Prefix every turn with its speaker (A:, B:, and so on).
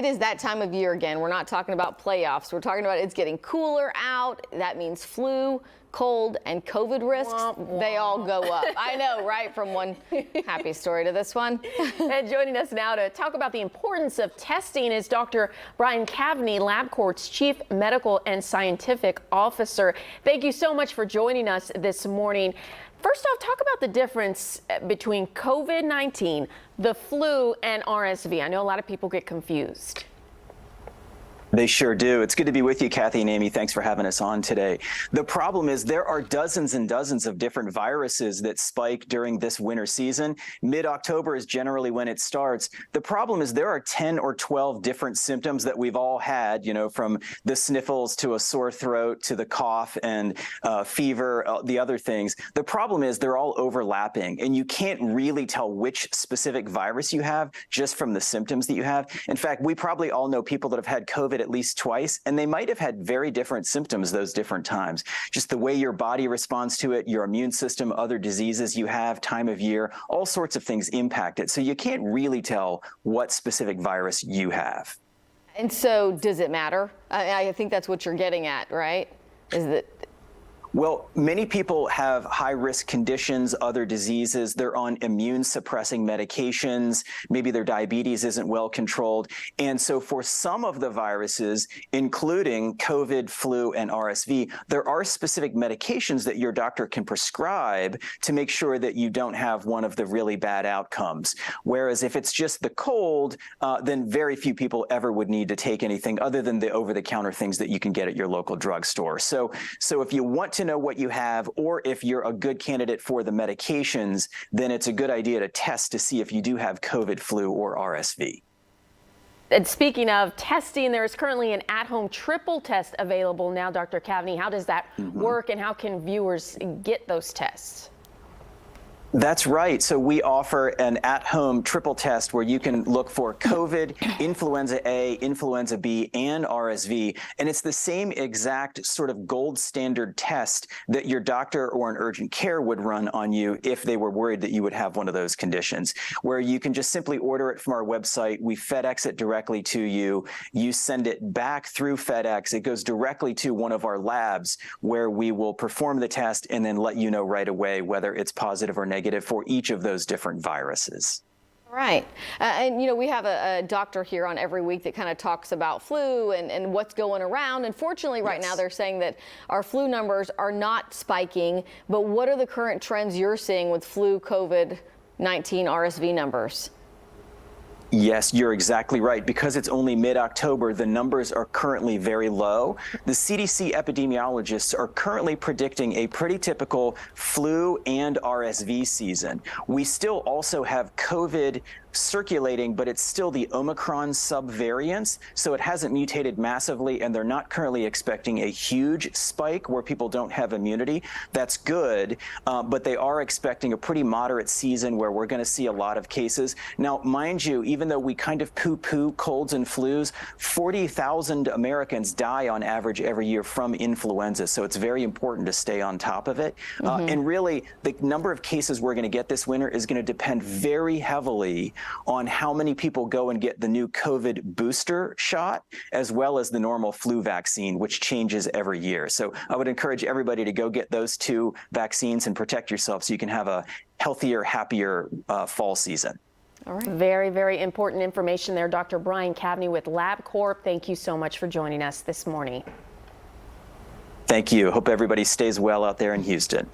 A: It is that time of year again. We're not talking about playoffs. We're talking about it's getting cooler out. That means flu, cold, and COVID risks.
B: Womp, womp.
A: They all go up. I know, right? From one happy story to this one.
B: And joining us now to talk about the importance of testing is Dr. Brian Cavney, LabCorp's Chief Medical and Scientific Officer. Thank you so much for joining us this morning. First off, talk about the difference between COVID-19, the flu, and RSV. I know a lot of people get confused.
C: They sure do. It's good to be with you, Kathy and Amy. Thanks for having us on today. The problem is there are dozens and dozens of different viruses that spike during this winter season. Mid-October is generally when it starts. The problem is there are 10 or 12 different symptoms that we've all had, you know, from the sniffles to a sore throat to the cough and fever, the other things. The problem is they're all overlapping, and you can't really tell which specific virus you have just from the symptoms that you have. In fact, we probably all know people that have had COVID at least twice, and they might have had very different symptoms those different times. Just the way your body responds to it, your immune system, other diseases you have, time of year, all sorts of things impact it. So you can't really tell what specific virus you have.
A: And so does it matter? I think that's what you're getting at, right? Is that
C: Well, many people have high-risk conditions, other diseases. They're on immune-suppressing medications. Maybe their diabetes isn't well controlled. And so for some of the viruses, including COVID, flu, and RSV, there are specific medications that your doctor can prescribe to make sure that you don't have one of the really bad outcomes. Whereas if it's just the cold, then very few people ever would need to take anything other than the over-the-counter things that you can get at your local drugstore. So if you want to know what you have, or if you're a good candidate for the medications, then it's a good idea to test to see if you do have COVID, flu, or RSV.
B: And speaking of testing, there is currently an at-home triple test available now, Dr. Cavney. How does that work, and how can viewers get those tests?
C: That's right. So we offer an at-home triple test where you can look for COVID, influenza A, influenza B, and RSV. And it's the same exact sort of gold standard test that your doctor or an urgent care would run on you if they were worried that you would have one of those conditions, where you can just simply order it from our website. We FedEx it directly to you. You send it back through FedEx. It goes directly to one of our labs where we will perform the test and then let you know right away whether it's positive or negative for each of those different viruses.
A: right? And, you know, we have a doctor here on every week that kind of talks about flu and what's going around. And fortunately, right now, they're saying that our flu numbers are not spiking. But what are the current trends you're seeing with flu, COVID-19, RSV numbers?
C: Yes, you're exactly right. Because it's only mid-October, the numbers are currently very low. The CDC epidemiologists are currently predicting a pretty typical flu and RSV season. We still also have COVID circulating, but it's still the Omicron subvariants, so it hasn't mutated massively, and they're not currently expecting a huge spike where people don't have immunity. That's good, but they are expecting a pretty moderate season where we're going to see a lot of cases. Now, mind you, even though we kind of poo-poo colds and flus, 40,000 Americans die on average every year from influenza, so it's very important to stay on top of it. And really, the number of cases we're going to get this winter is going to depend very heavily on how many people go and get the new COVID booster shot, as well as the normal flu vaccine, which changes every year. So I would encourage everybody to go get those two vaccines and protect yourself so you can have a healthier, happier fall season.
B: All right. Very, very important information there. Dr. Brian Cavney with LabCorp. Thank you so much for joining us this morning.
C: Thank you. Hope everybody stays well out there in Houston.